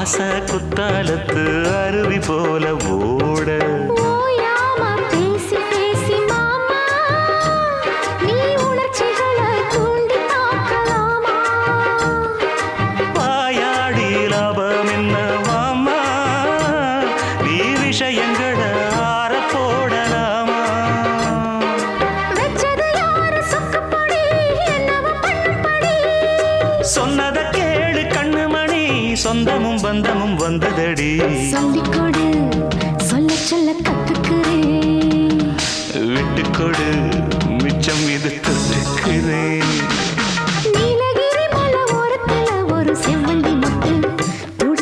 ஆச குத்தாலத்து அருவி போல ஓட ஓயாம பேசி பேசி மாமா நீ உணர்ச்சிகளை தூண்டி பார்க்கலாமா வாயாடி லாபம் என்ன மாமா நீ விஷயங்களை ஆற போடலாமா வெச்சது யாரு சொக்கப்படி என்னவ பண்ணும்படி சொன்னத கேளு கண்ணுமணி சொந்தமும் பந்தமும் வந்ததடி சொல்லிக் கொடு சொல்ல சொல்ல கத்துக்கிறேன் விட்டுக்கொடு